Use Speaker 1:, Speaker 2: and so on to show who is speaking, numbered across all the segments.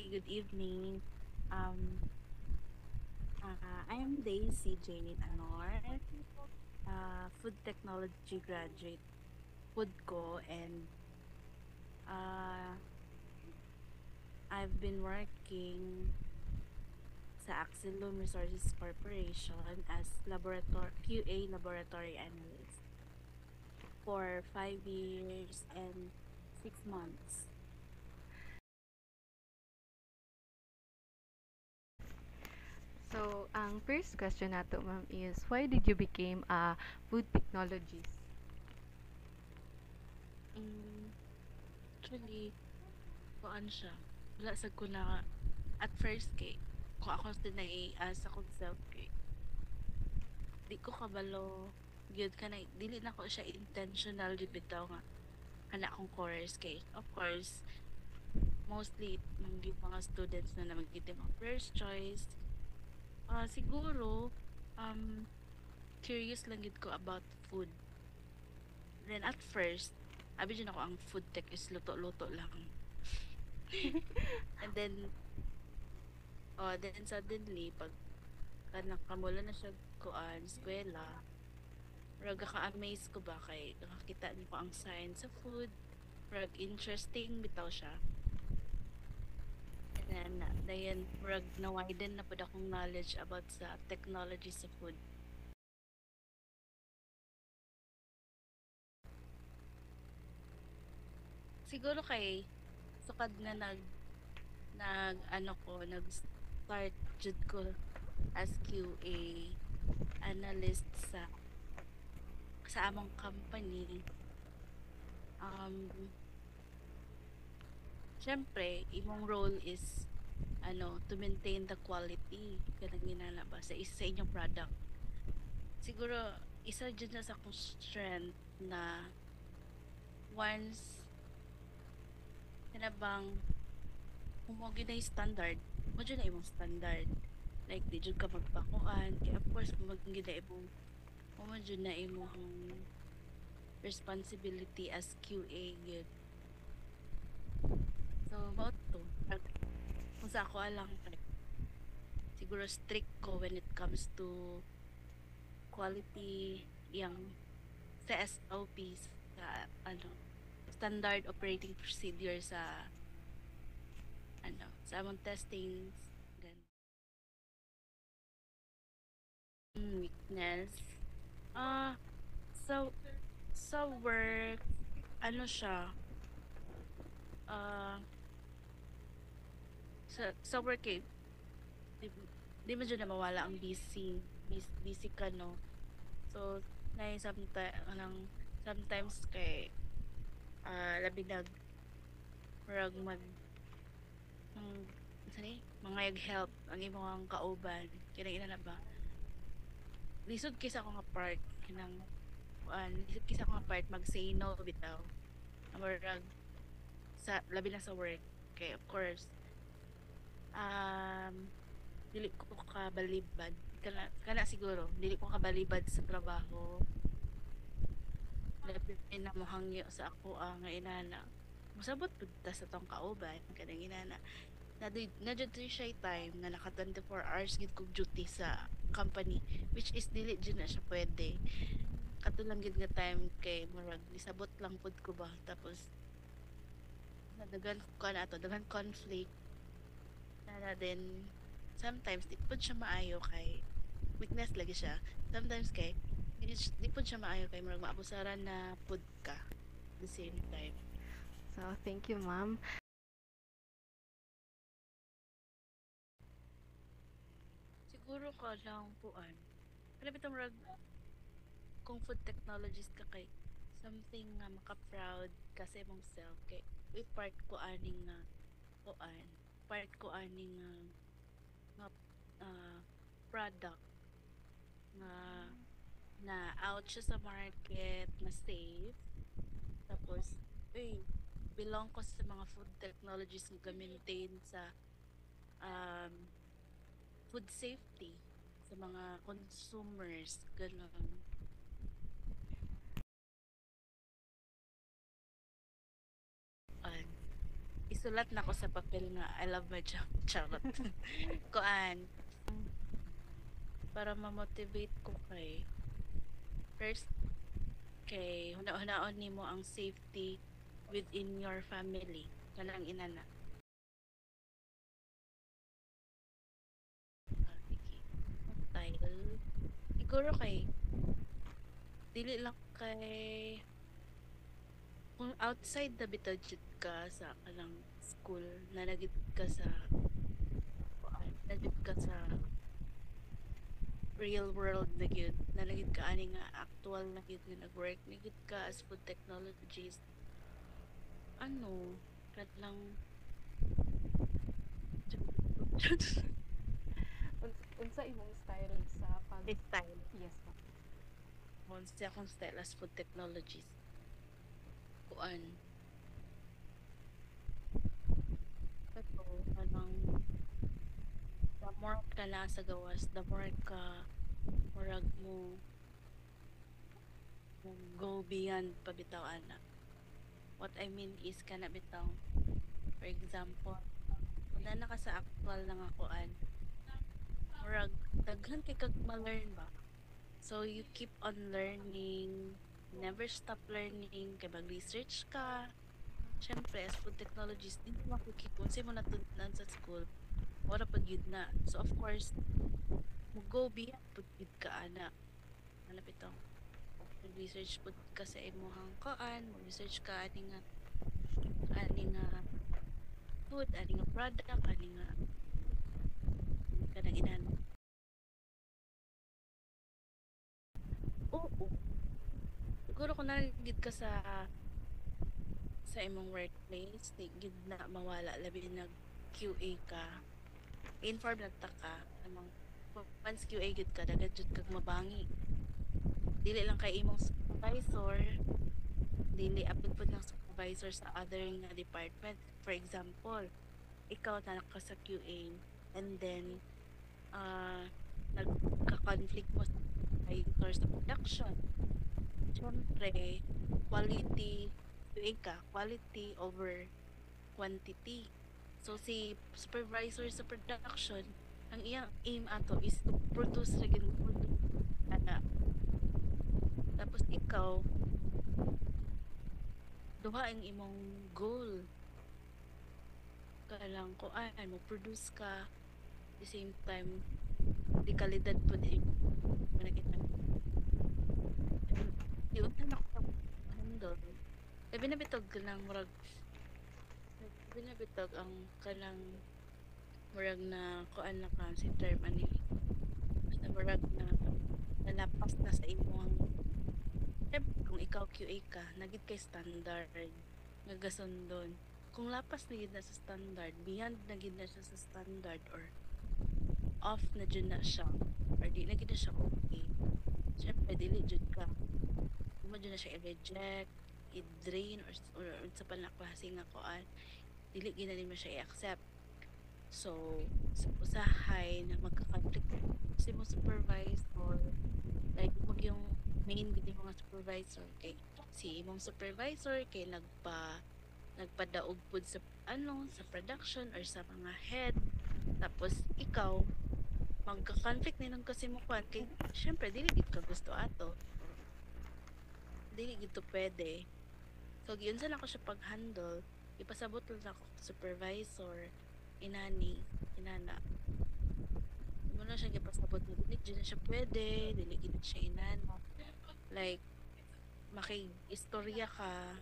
Speaker 1: good evening. Um, I'm Daisy Jane Anor, food technology graduate, Foodco, and uh, I've been working sa Axilum Resources Corporation as QA laboratory analyst for 5 years and 6 months.
Speaker 2: So, ang first question nato, ma'am, is why did you become a food technologist?
Speaker 1: Mm, Actually, kuan siya. Wala sa ko na at first kay kung ako tinay-as akong self kay di ko kabalo gyud ka na dili na ko siya intentional di bitaw nga ana akong course kay of course mostly mga students na magiging mga first choice siguro um curious lang gid ko about food. Then at first abi din ako ang food tech is luto-luto lang. And then then suddenly pag kanang kamula na siya kuan eskwela, murag ka-amaze ko ba kay nakakita niyo ko ang science sa food, murag interesting bitaw siya. And then dayon murag na-widen na pud akong knowledge about sa technology sa food. Siguro kay sukad nga nag start jud ko as QA analyst sa among company. Um Syempre, imong role is to maintain the quality kanang ginana ba sa inyong product. Siguro isa dyan na sa akong strength na once kanabang mo gyud standard, mo dyan na imong standard. Like di jud ka magpakuan, kaya of course mo gyud na imong mo dyan na imong responsibility as QA gyud. So mao to. Kung sa ako alang siguro strict ko when it comes to quality yang sa SOP sa standard operating procedure sa among testings gan weakness ah so sa work siya ah sa work di, di mo dyan na mawala ang busy ka no. So na sometimes kay labi murag ng mangayag help ang imong kauban kaya ina na ba lisod kisa ako nga part kinang lisod kisa ako nga part mag say no bitaw murag sa labi na sa work kay of course um dili ko kabalibad kana siguro dili ko kabalibad sa trabaho labi na mohangyo sa ako nga inana musabot pud ta sa tong kauban kanang inana na jud siya time na naka 24 hours gid kog duty sa company which is dili jud na siya pwede katulang gid nga time kay murag nisabot lang pud ko ba tapos nadagan ko na ato dagan conflict na din sometimes di pud siya maayo kay weakness lagi siya sometimes kay di pud siya maayo kay murag maabusaran na pud ka the same time.
Speaker 2: So, thank you, ma'am.
Speaker 1: Siguro ka lang puan ano bitaw murag kung food technologist ka kay something nga maka-proud kasi mong self kay part ko aning nga kuan part ko aning nga ah, product nga na out siya sa market na safe tapos belong ko sa mga food technologies nga ga-maintain sa um, food safety sa mga consumers ganun. Gisulat na ko sa papel nga I love my job. Charot. Kuan, para ma-motivate ko kay first kay huna-hunaon nimo ang safety within your family. Kanang inana. Sige. Style. Siguro kay dili lang kay kung outside the bitajud ka sa kanang school nalagit ka sa kuan, nalagit ka sa real world na gyud nalagit ka ani nga actual na gyud nga nag-work na gyud ka as food technologist ano kat lang
Speaker 2: Unsa imong style sa pag
Speaker 1: style
Speaker 2: yes po.
Speaker 1: mo siya akong style as food technologist kuan kato kanang the more ka na sa gawas the more ka murag mo go beyond pabitaw ana what I mean is kana bitaw for example kung na ka sa actual na nga kuan murag daghan kay kag ma-learn ba so you keep on learning never stop learning kay mag-research ka syempre as food technologist hindi mo makikip kung sino mo natutunan sa school wala pag yun na so of course mo go beyond pag yun ka ana ano bitaw mag-research pud ka sa imong kuan mag-research ka ani nga food ani nga product ani nga kanang inan oo siguro kung nagid ka sa imong workplace di gid na mawala labi nag QA ka inform lang ta ka among once QA gid ka dagad jud kag mabangi dili lang kay imong supervisor dili apil pud ng supervisor sa other nga department for example ikaw na ka sa QA and then uh, nagka-conflict mo sa supervisor sa production syempre quality QA ka quality over quantity so si supervisor sa production ang iyang aim ato is to produce regular food ana tapos ikaw duha ang imong goal kalang kuan mo produce ka the same time di kalidad po di nakita yun na ako handle labi na bitog kanang murag labi na bitog ang kanang murag na kuan na ka si term ani basta murag na nalapas na sa imong syempre kung ikaw QA ka nagit kay standard nga gasundon kung lapas na gid na sa standard beyond na gid na siya sa standard or off na jud na siya or di na gid na siya okay syempre dili jud ka mo jud na siya i-reject i-drain or sa panakklase nga kuan dili gid na nimo siya i-accept so sa usahay na magka-conflict si mo supervisor like mag yung main gid yung mga supervisor kay si imong supervisor kay nagpadaog pud sa sa production or sa mga head tapos ikaw magka-conflict ninong kasi mo kwan kay syempre dili gid ka gusto ato dili gid to pwede so giunsa lang ko siya pag-handle ipasabot lang ako sa supervisor inana mo na siya gipasabot na dili gid na siya pwede dili gid na siya inana like maki-istorya ka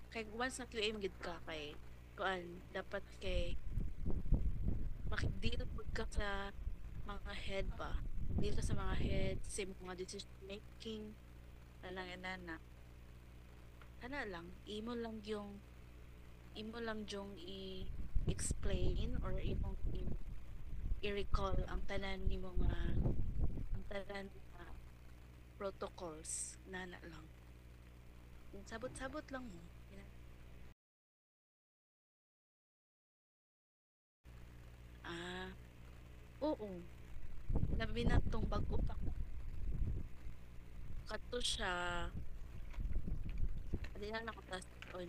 Speaker 1: kay once na QA magid ka kay kuan dapat kay makigdeal pud ka sa mga head ba deal ka sa mga head sa mga decision making lang inana ana lang imo lang yung i-explain or imong i-recall ang tanan nimo nga ang tanan nga protocols nana lang sabot-sabot lang mo ah oo labi na tong bag-o pa kato siya di na nakutas on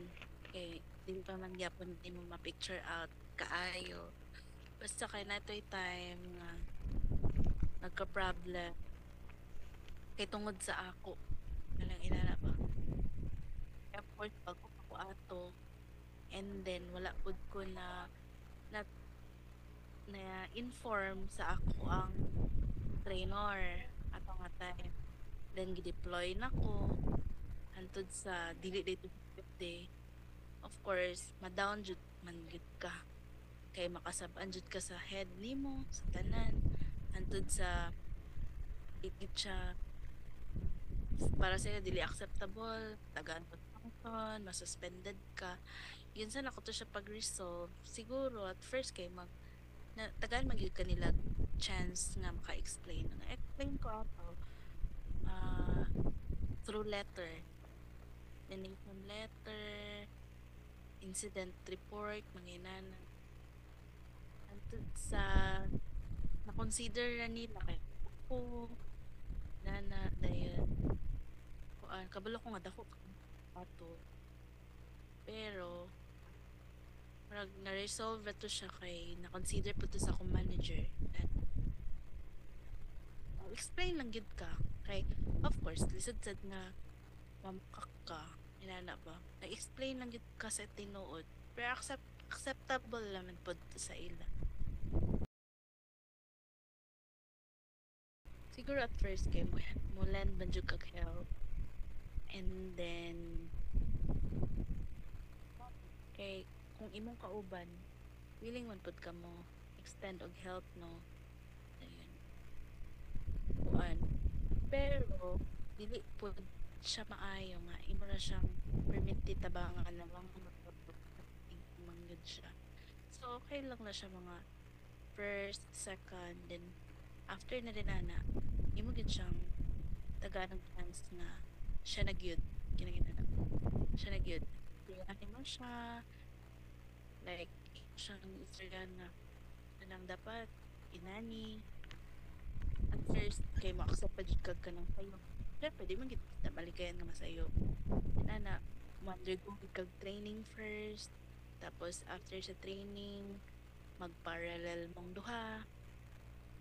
Speaker 1: kay dili pa man gyapon nimo ma-picture out kaayo. Basta kay natoy time nga nagka-problem kay tungod sa ako. Walang inana ba? Effort bago ako ato. And then wala pud ko na na inform sa ako ang trainer ato nga time. Then gi-deploy na ko hantod sa dili day to day. Of course, ma-down jud man gid ka. Kay makasab-an jud ka sa head nimo, sa tanan, hantod sa ikit siya para sa'yo dili acceptable, tagaan mo function, masuspended ka. Yun sa nako to siya pag-resolve. Siguro at first kay tagaan magyud kanila chance nga maka-explain. Na-explain ko ato ah through letter. Donation letter, incident report, manginana. Hantod sa na-consider na nila kay ko na dayon kuan kabalo ko nga dako ato pero marag na-resolve na to siya kay na-consider po to sa akong manager na explain lang gid ka kay of course lisod sad nga mamakak ka inana ba nag-explain lang gid ka sa tinuod pero acceptable naman po to sa ila siguro at first kay mo land man jud kag help and then kay kung imong kauban willing man pud ka mo extend og help no ayun kuan pero dili pud siya maayo nga imo na siyang permitted tabangan na mga mangyud siya so okay lang na siya mga first second then after na din ana imo gid siyang taganang chance nga siya nagyud kinaginana siya nagyud ano mo siya like siyang istoryan na anang dapat inani at first kay mo accept pa jud kag kanang sayo syempre di man gid na malikayan nga masayo ana mo undergo kag training first tapos after sa training mag-parallel mong duha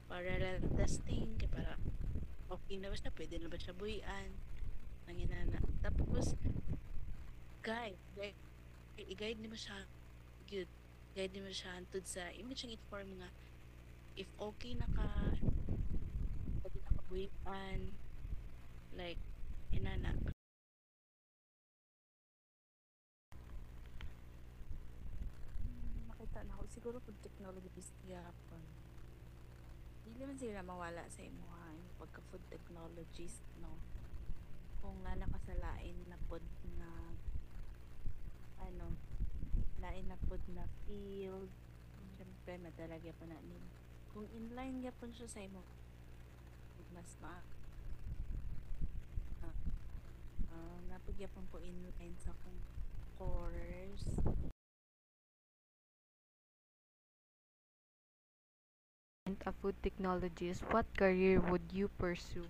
Speaker 1: parallel testing kay para okay na ba siya pwede na ba siya buhian nanginana tapos guide i-guide nimo siya good guide nimo siya hantod sa imo siyang inform nga if okay na ka pwede na kabuhian like inana nakita na ako siguro pag technology is yapon dili man sila mawala sa imuha yung pagka food technologist no kung nga nakasalain na pod na ano lain na pod na field syempre madalagya pa na nila kung inline yapon siya sa imo mas napagyapon po inline sa kung course
Speaker 2: And a food technologist, what career would you pursue?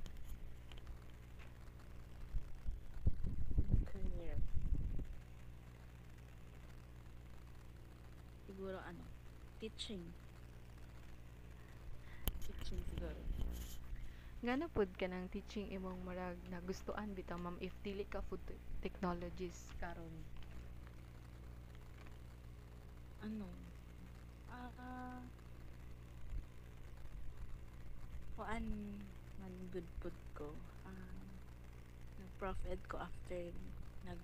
Speaker 1: career siguro ano teaching siguro
Speaker 2: Ngano pud ka ng teaching imong marag nagustuhan bitaw ma'am if dili ka food technologist karon?
Speaker 1: ano ah kuan man good food ko nag-prof ed ko nag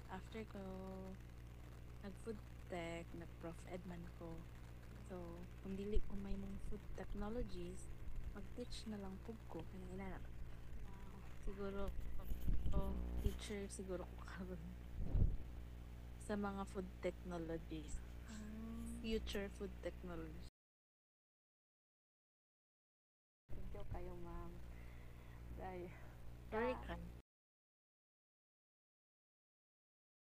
Speaker 1: after ko nag food tech nag-prof ed man ko so kung dili ko may mong food technologies mag-teach na lang pug ko kaya inana siguro teacher siguro ko karon sa mga food technologies future food technologies
Speaker 2: Thank you kayo ma'am. Dahil
Speaker 1: very kind